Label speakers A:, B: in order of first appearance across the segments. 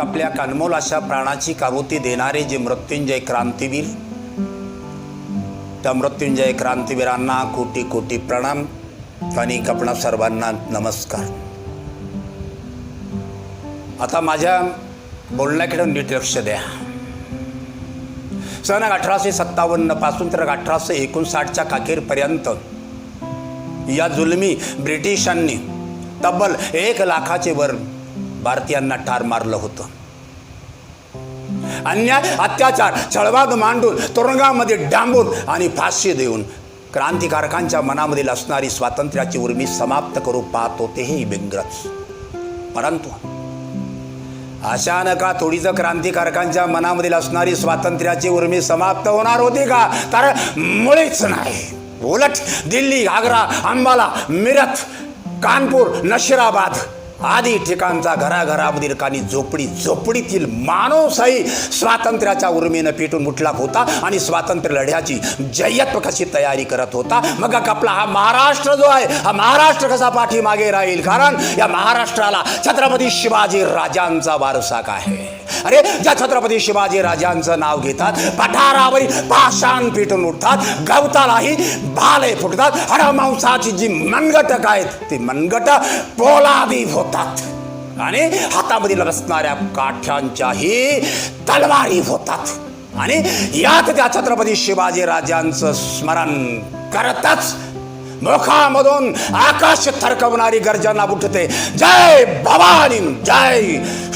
A: आपल्या अनमोल अशा प्राणाची काबुती देणारे जे मृत्युंजय क्रांतीवीर, त्या मृत्युंजय क्रांतीवीरांना कोटी कोटी प्रणाम आणि आपणा सर्वांना नमस्कार. आता माझ्या बोलण्याकडे नीट लक्ष द्या. सन 1857 पासून तर 1859च्या अखेरपर्यंत या जुलमी ब्रिटिशांनी तब्बल 1 लाखाचे वर भारतीयांना ठार मारलं होतं. अन्याय, अत्याचार, छळवाद मांडून तुरुंगामध्ये डांबून आणि फाशी देऊन क्रांतिकारकांच्या मनामधील असणारी स्वातंत्र्याची उर्मी समाप्त करू पाहत होते हे इंग्रज. परंतु अचानक थोडीच क्रांतिकारकांच्या मनामधील असणारी स्वातंत्र्याची उर्मी समाप्त होणार होती का? तर मुळीच नाही. उलट दिल्ली, आग्रा, अंबाला, मिरज, कानपूर, नशिराबाद आदी ठिकाणचा घराघरामधील काही झोपडीतील माणूसही स्वातंत्र्याच्या उर्मीनं पेटून उठला होता आणि स्वातंत्र्य लढ्याची जय्यत कशी तयारी करत होता. मग आपला हा महाराष्ट्र जो आहे, हा महाराष्ट्र कसा पाठीमागे राहील? कारण या महाराष्ट्राला छत्रपती शिवाजी राजांचा वारसा काय आहे? अरे, ज्या छत्रपती शिवाजी राजांचं नाव घेतात, पठारावरील पाषाण पेटून उठतात, गवतालाही भाले फुटतात, हडमांसाची जी मनगटक आहेत ती मनगट पोलादी होतात आणि हातामधील बसणाऱ्या काठ्यांच्याही तलवारी होतात. आणि यात त्या छत्रपती शिवाजी राजांचं स्मरण करतच मुखामधून आकाश थरकवणारी गर्जना उठते, जय भवानी, जय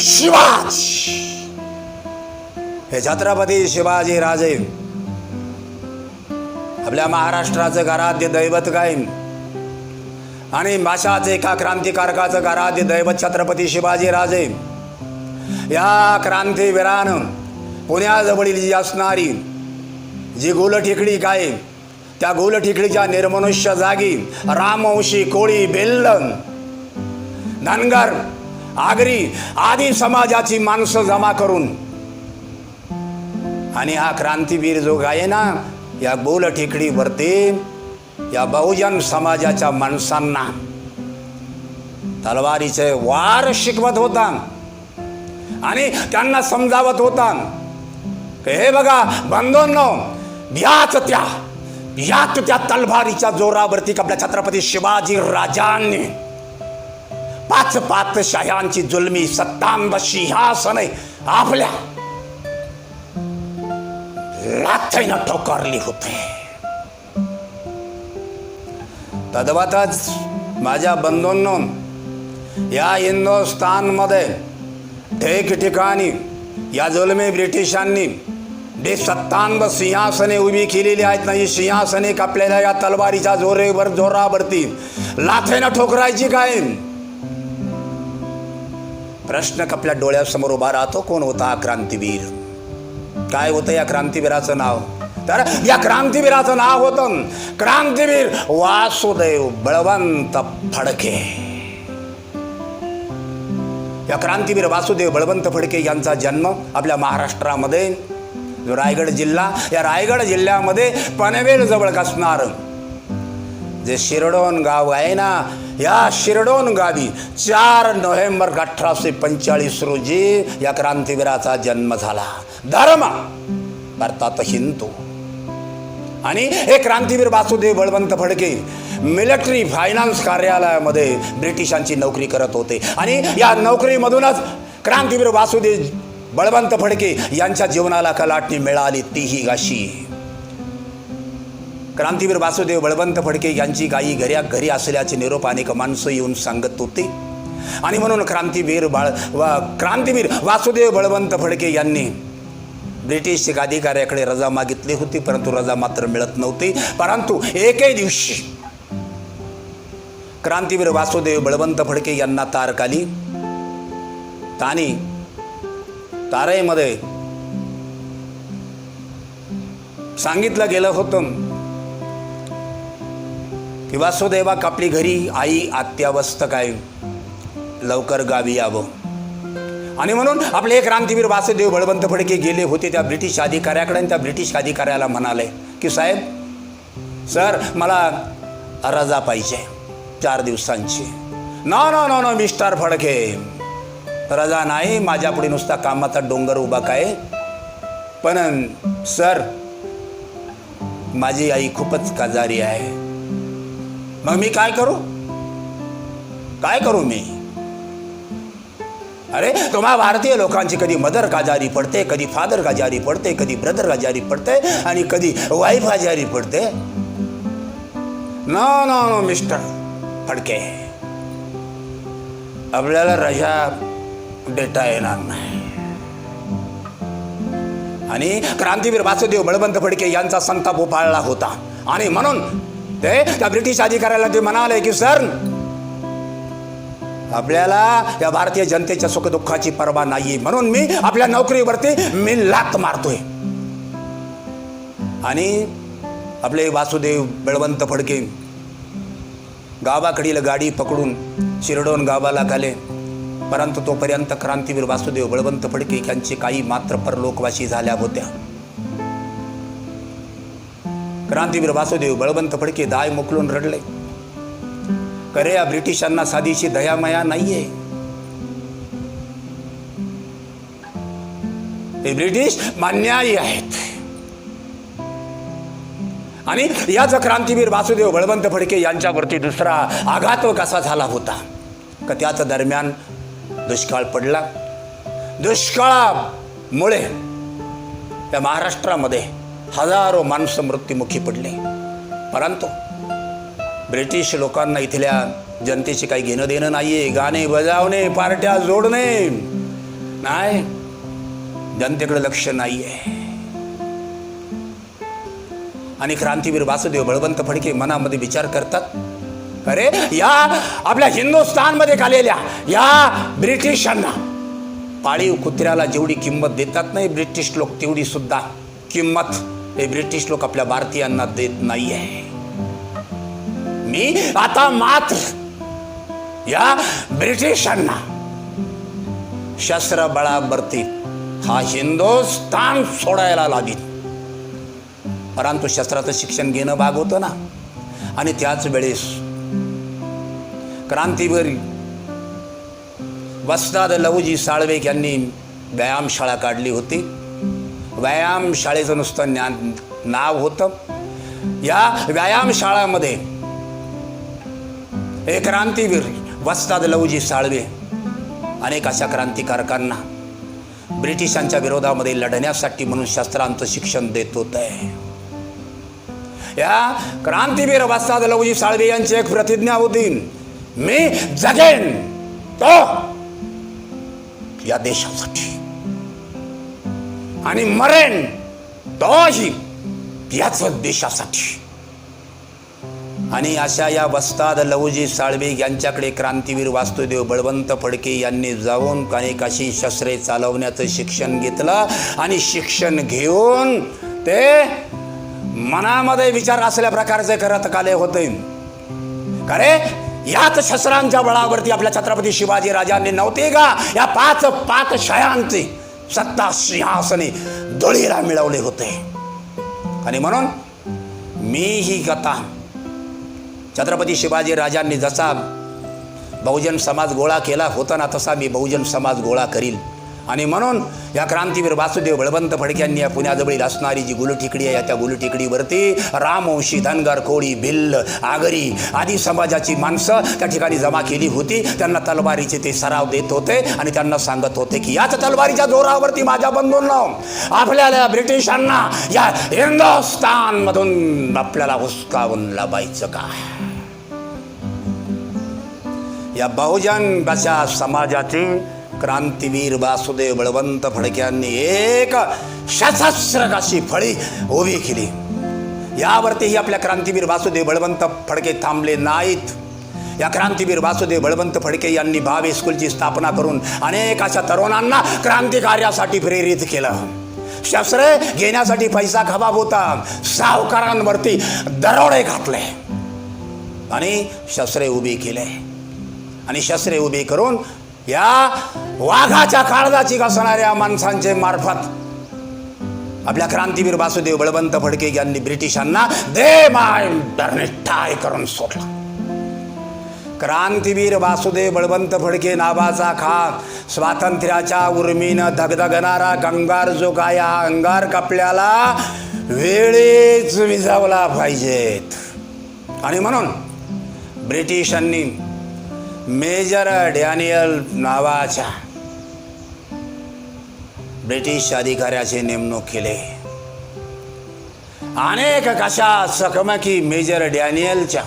A: शिवाजी. हे छत्रपती शिवाजी राजे आपल्या महाराष्ट्राचं आराध्य दैवत काय आणि भाषाचे एका क्रांतिकारकाचं आराध्य दैवत छत्रपती शिवाजी राजे. या क्रांतीवीरानं पुण्याजवळील जी असणारी जी गोलठिकडी काय, त्या गोलठिकडीच्या निर्मनुष्य जागी रामवंशी, कोळी, बेल्लन, धनगर, आगरी आदी समाजाची माणसं जमा करून आणि हा क्रांतीवीर जो आहे ना, या गोलठिकडीवरती या बहुजन समाजाच्या माणसांना तलवारीचे वार शिकवत होता आणि त्यांना समजावत होता की हे बघा बंधूंनो, याच त्या तलवारीच्या जोरावरती आपल्या छत्रपती शिवाजी राजांनी 5 पातशाह्यांची जुलमी 57 सिंहासने आपल्या लाथेनं ठोकरली होते. तद्वतच माझ्या बंधूंनो, या हिंदुस्थानमध्ये ठिकठिकाणी या जुलमी ब्रिटिशांनी जे 57 सिंहासने उभी केलेली आहेत ना, ही सिंहासने कापलेल्या या तलवारीच्या जोरावरती लाथेनं ठोकरायची काय? प्रश्न आपल्या डोळ्यासमोर उभा राहतो, कोण होता क्रांतीवीर? काय होतं या क्रांतीवीराचं नाव? तर या क्रांतीवीराचं नाव होतं क्रांतीवीर वासुदेव बळवंत फडके. या क्रांतीवीर वासुदेव बळवंत फडके यांचा जन्म आपल्या महाराष्ट्रामध्ये जो रायगड जिल्हा, या रायगड जिल्ह्यामध्ये पनवेल जवळ असणार जे शिरडोन गाव आहे ना, या शिरडोन गावी 4 नोव्हेंबर 1845 रोजी या क्रांतीवीराचा जन्म झाला. धर्म भारतात हिंदू. आणि हे क्रांतीवीर वासुदेव बळवंत फडके मिलिटरी फायनान्स कार्यालयामध्ये ब्रिटिशांची नोकरी करत होते आणि या नोकरीमधूनच क्रांतीवीर वासुदेव बळवंत फडके यांच्या जीवनाला कलाटणी मिळाली, तीही अशी. क्रांतीवीर वासुदेव बळवंत फडके यांची गायी घरी असल्याचे निरोप अनेक माणसं येऊन सांगत होते आणि म्हणून क्रांतीवीर वासुदेव बळवंत फडके यांनी ब्रिटिश अधिकाऱ्याकडे रजा मागितली होती, परंतु रजा मात्र मिळत नव्हती. परंतु एके दिवशी क्रांतीवीर वासुदेव बळवंत फडके यांना तारक आली. आणि तारेमध्ये सांगितलं गेलं होतं की वासुदेवा, आपली घरी आई अत्यावस्थक आहे, लवकर गावी यावं. आणि म्हणून आपले हे क्रांतीवीर वासुदेव बळवंत फडके गेले होते त्या ब्रिटिश अधिकाऱ्याकडे आणि त्या ब्रिटिश अधिकाऱ्याला म्हणाले की साहेब, सर मला रजा पाहिजे 4 दिवसांची. No no no no mister Phadke, रजा नाही, माझ्या पुढे नुसता कामाचा डोंगर उभा काय. पण सर, माझी आई खूपच काजारी आहे. मग मी काय करू मी. अरे तुम्हा भारतीय लोकांची कधी मदर काजारी पडते, कधी फादर काजारी पडते, कधी ब्रदर काजारी पडते आणि कधी वाईफ आजारी पडते. No no no mister Phadke, आपल्याला रजा देता येणार नाही. आणि क्रांतीवीर वासुदेव बळवंत फडके यांचा संताप उफाळला होता. आणि म्हणून ते त्या ब्रिटिश अधिकाऱ्याला ते म्हणाले की सर, आपल्याला या भारतीय जनतेच्या सुखदुःखाची पर्वा नाहीये, म्हणून मी आपल्या नोकरीवरती मी लाथ मारतोय. आणि आपले वासुदेव बळवंत फडके गावाकडील गाडी पकडून शिरडोन गावाला आले. परंतु तोपर्यंत क्रांतीवीर वासुदेव बळवंत फडके यांची काही मात्र परलोकवासी झाल्या होत्या. क्रांतीवीर वासुदेव बळवंत फडके दाय मोकलून रडले. करे या ब्रिटिशांना साधीशी दयामया नाहीये. हे ब्रिटिश अन्यायी आहेत. आणि याच क्रांतीवीर वासुदेव बळवंत फडके यांच्यावरती दुसरा आघात कसा झाला होता का त्याच दरम्यान दुष्काळ पडला. दुष्काळामुळे त्या महाराष्ट्रामध्ये हजारो माणसं मृत्युमुखी पडले. परंतु ब्रिटिश लोकांना इथल्या जनतेशी काही घेणं देणं नाहीये. गाणे बजावणे, पार्ट्या जोडणे नाही, जनतेकडे लक्ष नाहीये. आणि क्रांतीवीर वासुदेव बळवंत फडके मनामध्ये विचार करतात, अरे या आपल्या हिंदुस्थानमध्ये आलेल्या या ब्रिटिशांना पाळीव कुत्र्याला जेवढी किंमत देतात नाही ब्रिटिश लोक, तेवढी सुद्धा किंमत हे ब्रिटिश लोक आपल्या भारतीयांना देत नाहीये. मी आता मात्र या ब्रिटिशांना शस्त्र बळावरती हा हिंदुस्थान सोडायला लावीन. परंतु शस्त्राचं शिक्षण घेणं भाग होतं ना. आणि त्याच वेळेस क्रांतीवीर वस्ताद लहुजी साळवे यांनी व्यायामशाळा काढली होती. व्यायामशाळेचं नुसतं नाव होतं. या व्यायामशाळामध्ये हे क्रांतीवीर वस्ताद लहुजी साळवे अनेक अशा क्रांतिकारकांना ब्रिटिशांच्या विरोधामध्ये लढण्यासाठी म्हणून शस्त्रांचं शिक्षण देत होते. या क्रांतीवीर वस्ताद लहुजी साळवे यांची एक प्रतिज्ञा होती, मी जगेन तो या देशासाठी आणि मरेन तोही याच देशासाठी. आणि अशा या वस्ताद लहुजी साळवे यांच्याकडे क्रांतीवीर वासुदेव बळवंत फडके यांनी जाऊन अनेक अशी शस्त्रे चालवण्याचं शिक्षण घेतलं. आणि शिक्षण घेऊन ते मनामध्ये विचार असल्या प्रकारचे करत आले होते, अरे याच शस्त्रांच्या बळावरती आपल्या छत्रपती शिवाजी राजांनी नव्हते का या पाच पातशायांचे सत्ता सिंहासने धुळीला मिळवले होते. आणि म्हणून मी ही कथा छत्रपती शिवाजी राजांनी जसा बहुजन समाज गोळा केला होता ना तसा मी बहुजन समाज गोळा करील. आणि म्हणून या क्रांतीवीर वासुदेव बळवंत फडक्यांनी या पुण्याजवळील असणारी जी गुलटेकडी आहे त्या गुलटेकडीवरती रामवंशी, धनगर, कोळी, भिल्ल, आगरी आदी समाजाची माणसं त्या ठिकाणी जमा केली होती. त्यांना तलवारीचे ते सराव देत होते आणि त्यांना सांगत होते की याच तलवारीच्या जोरावरती माझ्या बंधूंनो आपल्याला ब्रिटिशांना या हिंदुस्थानमधून आपल्याला हुसकावून लावायचं का. या बहुजन अशा समाजाची क्रांतीवीर वासुदेव बळवंत फडक्यांनी एक सशस्त्र अशी फळी उभी केली. यावरतीही आपल्या क्रांतीवीर वासुदेव बळवंत फडके थांबले नाहीत. या क्रांतीवीर वासुदेव बळवंत फडके यांनी भावे स्कूलची स्थापना करून अनेक अशा तरुणांना क्रांतिकार्यासाठी प्रेरित केलं. शस्त्रे घेण्यासाठी पैसा खबाब होता. सावकारांवरती दरोडे घातले आणि शस्त्रे उभी केले. आणि शस्त्रे उभी करून या वाघाच्या काळजाची घसणाऱ्या माणसांचे मार्फत आपल्या क्रांतीवीर वासुदेव बळवंत फडके यांनी ब्रिटिशांना दे माय ठाय करून सोडला. क्रांतीवीर वासुदेव बळवंत फडके नावाचा खाक स्वातंत्र्याच्या उर्मीनं धगधगणारा गंगार जो काय हा अंगार कापल्याला वेळेच विझावला पाहिजेत. आणि म्हणून ब्रिटिशांनी मेजर डॅनियल नावाच्या ब्रिटिश अधिकाऱ्याची नेमणूक केली. अनेक कशा चकमकी मेजर डॅनियलच्या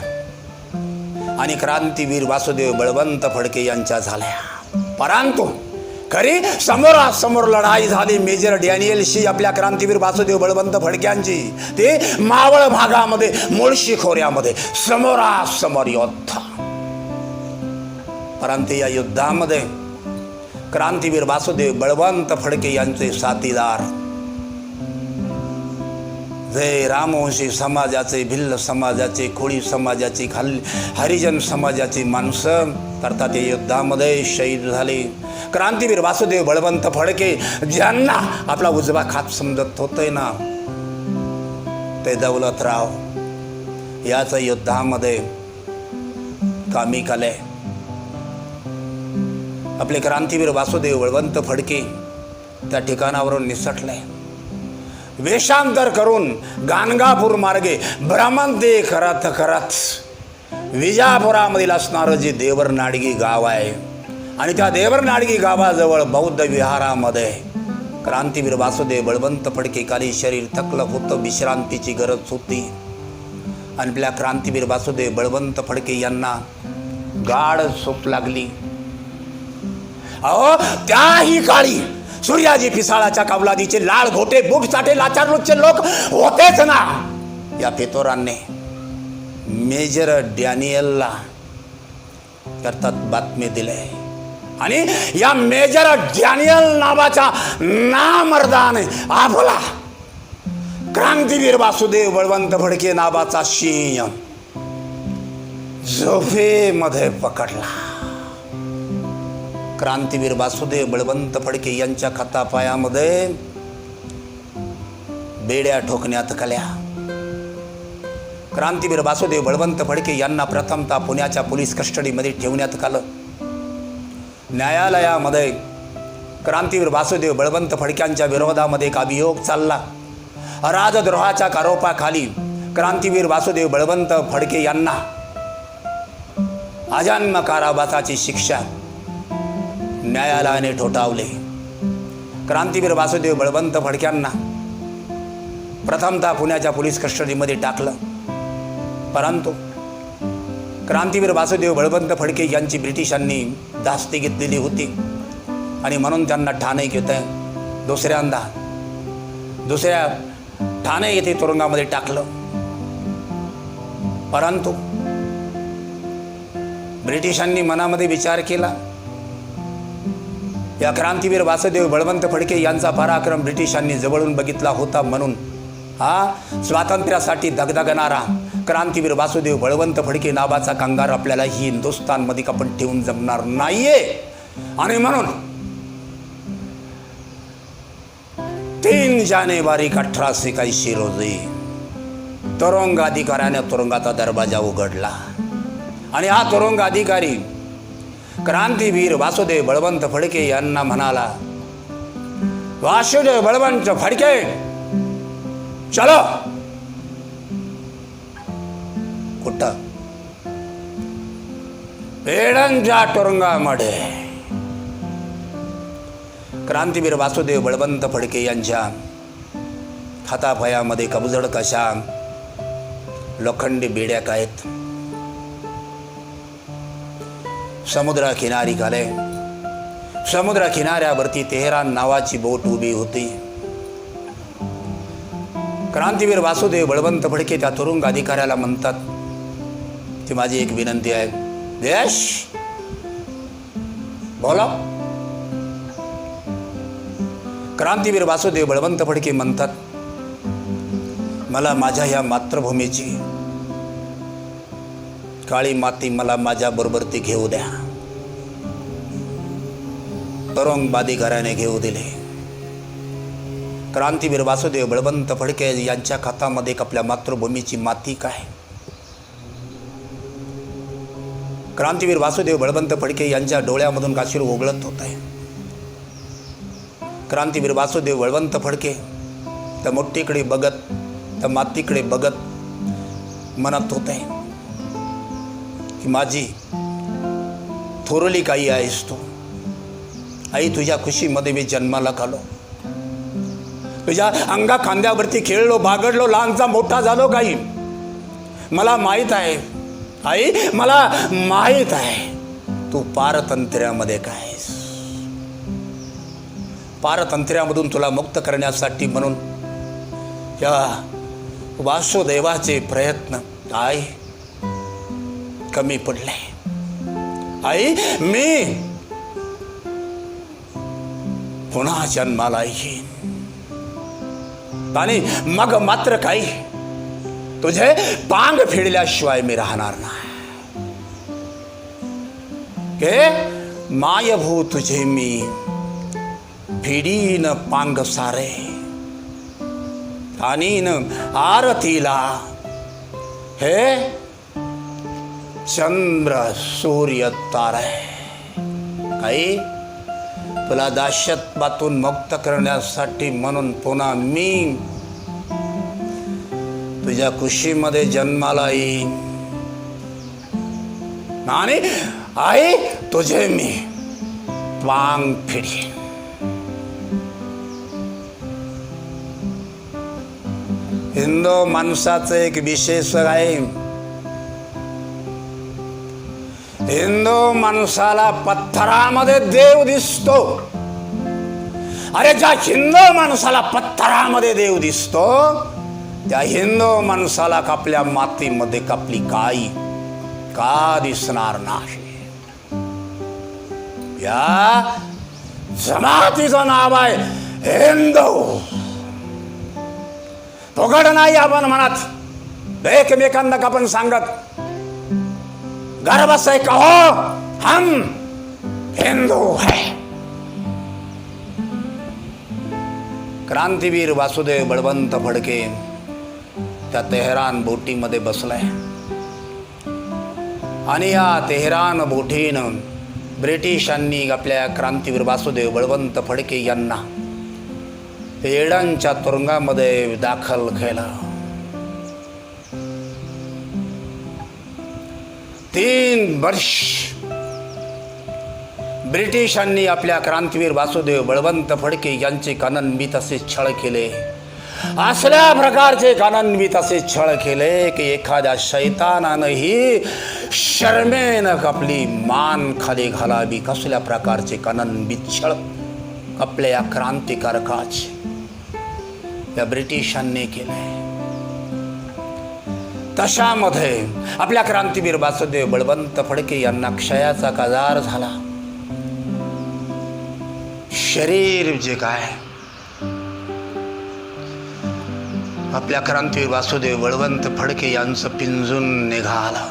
A: आणि क्रांतीवीर वासुदेव बळवंत फडके यांच्या झाल्या. परंतु खरी समोरासमोर लढाई झाली मेजर डॅनियलशी आपल्या क्रांतीवीर वासुदेव बळवंत फडक्यांची. ते मावळ भागामध्ये मुळशी खोऱ्यामध्ये समोरासमोर युद्ध. परंतु या युद्धामध्ये क्रांतीवीर वासुदेव बळवंत फडके यांचे साथीदार जे रामवंशी समाजाचे, भिल्ल समाजाचे, कोळी समाजाची, हरिजन समाजाची माणसं अर्थात या युद्धामध्ये शहीद झाले. क्रांतीवीर वासुदेव बळवंत फडके ज्यांना आपला उजवा खात समजत होते ना ते दौलतराव याच युद्धामध्ये कामी आले. आपले क्रांतीवीर वासुदेव बळवंत फडके त्या ठिकाणावरून निसटले. वेषांतर करून गाणगापूर मार्गे भ्रमण ते करत करत विजापुरामधील असणारं जे देवरनाडगी गाव आहे आणि त्या देवरनाडगी गावाजवळ बौद्ध विहारामध्ये क्रांतीवीर वासुदेव बळवंत फडके खाली शरीर थकलं होतं, विश्रांतीची गरज होती. आणि आपल्या क्रांतीवीर वासुदेव बळवंत फडके यांना गाढ झोप लागली. अहो त्याही काळी सूर्याजी पिसाळाच्या कवलादीचे लाल घोटे बुट साठे लाचारलूचे लोक होतेच ना. या पेतोरांनी मेजर डॅनियलला अर्थात बातमी दिले आणि या मेजर डॅनियल नावाच्या नामर्दाने आपला क्रांतीवीर वासुदेव बळवंत फडके नावाचा सिंह झोपेमध्ये पकडला. क्रांतीवीर वासुदेव बळवंत फडके यांच्या हातापायामध्ये बेड्या ठोकण्यात आल्या. क्रांतीवीर वासुदेव बळवंत फडके यांना प्रथमतः पुण्याच्या पोलीस कस्टडीमध्ये ठेवण्यात आलं. न्यायालयामध्ये क्रांतीवीर वासुदेव बळवंत फडक्यांच्या विरोधामध्ये एक अभियोग चालला. राजद्रोहाच्या आरोपाखाली क्रांतीवीर वासुदेव बळवंत फडके यांना आजन्म कारावासाची शिक्षा न्यायालयाने ठोठावले. क्रांतीवीर वासुदेव बळवंत फडक्यांना प्रथमतः पुण्याच्या पोलीस कस्टडीमध्ये टाकलं. परंतु क्रांतीवीर वासुदेव बळवंत फडके यांची ब्रिटिशांनी दास्ती घेतलेली होती आणि म्हणून त्यांना ठाणे येथे दुसऱ्या ठाणे येथे तुरुंगामध्ये टाकलं. परंतु ब्रिटिशांनी मनामध्ये विचार केला या क्रांतीवीर वासुदेव बळवंत फडके यांचा पराक्रम ब्रिटिशांनी जवळून बघितला होता. म्हणून स्वातंत्र्यासाठी दगदगणारा क्रांतीवीर वासुदेव बळवंत फडके नावाचा कंगार आपल्याला ही हिंदुस्थानमध्ये आपण ठेवून जमणार नाहीये. आणि म्हणून 3 जानेवारी 1881 रोजी तुरुंग अधिकाऱ्याने तुरुंगाचा दरवाजा उघडला आणि हा तुरुंग अधिकारी क्रांतीवीर वासुदेव बळवंत फडके यांना म्हणाला, वासुदेव बळवंत फडके चलो. कुठं? पेडांच्या तुरुंगामध्ये. क्रांतीवीर वासुदेव बळवंत फडके यांच्या हातापायामध्ये कबजड कशा लोखंडी बेड्या आहेत. समुद्र किनारी आले. समुद्र किनाऱ्यावरती तेहरान नावाची बोट उभी होती. क्रांतीवीर वासुदेव बळवंत फडके त्या तुरुंग अधिकाऱ्याला म्हणतात, ती माझी एक विनंती आहे. यश बोला. क्रांतीवीर वासुदेव बळवंत फडके म्हणतात, मला माझ्या या मातृभूमीची काळी माती मला माझ्या बरोबर ती घेऊ द्या. तुरुंग अधिकाऱ्याने घेऊ दिले. क्रांतीवीर वासुदेव बळवंत फडके यांच्या हातामध्ये आपल्या मातृभूमीची माती काय क्रांतीवीर वासुदेव बळवंत फडके यांच्या डोळ्यामधून काशीर ओघळत होत आहे. क्रांतीवीर वासुदेव बळवंत फडके त्या मोठीकडे बघत, त्या मातीकडे बघत म्हणत होते की माझी थोरली काही आहेस तू. आई, तुझ्या खुशीमध्ये मी जन्माला आलो, तुझ्या अंगा खांद्यावरती खेळलो, बागडलो, लहानचा मोठा झालो. काही मला माहीत आहे आई, मला माहीत आहे तू पारतंत्र्यामध्ये काय आहेस. पारतंत्र्यामधून तुला मुक्त करण्यासाठी म्हणून या वासुदेवाचे प्रयत्न आई कमी पडले. आई, मी पुन्हा जन्माला येईन आणि मग मात्र काही तुझे पांग फेडल्याशिवाय मी राहणार नाही. के मायभू तुझे मी फेडीन पांग सारे आणि आरतीला हे चंद्र सूर्य तारे. काही तुला दास्यत्वातून मुक्त करण्यासाठी म्हणून पुन्हा मी तुझ्या कुशीमध्ये जन्माला येईन आणि आई तुझे मी पांग फेडीन. हिंदू माणसाचं एक विशेष आहे, हिंदू माणसाला पत्थरामध्ये देव दिसतो. अरे ज्या हिंदू माणसाला पत्थरामध्ये देव दिसतो त्या हिंदू माणसाला आपल्या मातीमध्ये आपली काई का दिसणार नाही. या जमातीचं नाव आहे हिंदू. फुकट नाही आपण म्हणत, एकमेकांना आपण सांगत गर्व से कहो हम हिंदू है. क्रांतीवीर वासुदेव बळवंत फडके त्या तेहरान बोटीमध्ये बसलाय आणि या तेहरान बोटीनं ब्रिटिशांनी आपल्या क्रांतीवीर वासुदेव बळवंत फडके यांना एडनच्या तुरुंगामध्ये दाखल केलं. 3 वर्ष ब्रिटिशांनी आपल्या क्रांतीवीर वासुदेव बळवंत फडके यांचे काननबीत असे छळ केले. असल्या प्रकारचे काननबीत असे छळ केले की एखाद्या शैतानानंही शर्मेनं आपली मान खाली घालावी. कसल्या प्रकारचे काननबीत छळ आपल्या या क्रांतिकारकाचे या ब्रिटिशांनी केले. तशामध्ये आपल्या क्रांतीवीर वासुदेव बळवंत फडके यांना क्षयाचा आजार झाला. शरीर जे काय आपल्या क्रांतीवीर वासुदेव बळवंत फडके यांचं पिंजून निघालं.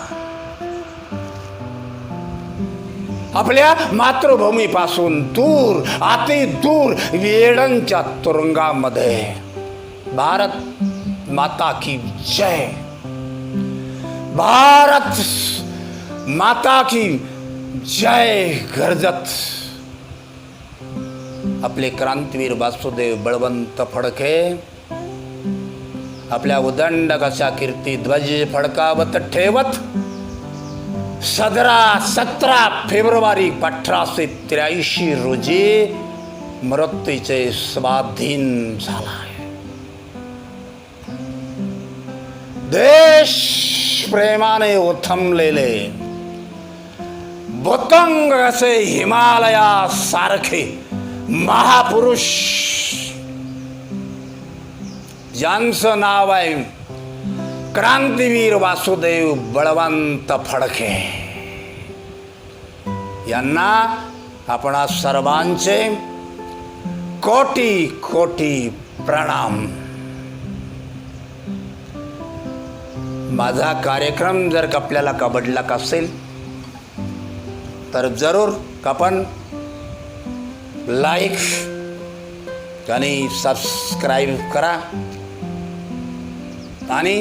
A: आपल्या मातृभूमीपासून दूर, अति दूर एडनच्या तुरुंगामध्ये भारत माता की जय, भारत माता की जय गरजत आपले क्रांतीवीर वासुदेव बळवंत फडके आपल्या उदंड कशा कीर्ती ध्वज फडकावत ठेवत 17 फेब्रुवारी 1883 रोजी मृत्यूचे स्वाधीन झाला. देश प्रेमाने उथमलेले भूतंग असे हिमालयासारखे महापुरुष ज्यांचं नाव आहे क्रांतीवीर वासुदेव बळवंत फडके यांना आपणा सर्वांचे कोटी कोटी प्रणाम. माझा कार्यक्रम जर आपल्याला आवडला असेल तर जरूर आपण लाईक आणि सबस्क्राईब करा. आणि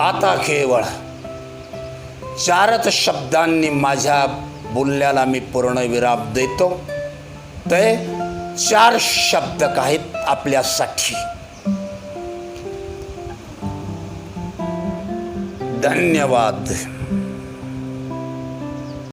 A: आता केवळ चारच शब्दांनी माझ्या बोलण्याला मी पूर्णविराम देतो. ते 4 शब्द आहेत आपल्यासाठी. धन्यवाद.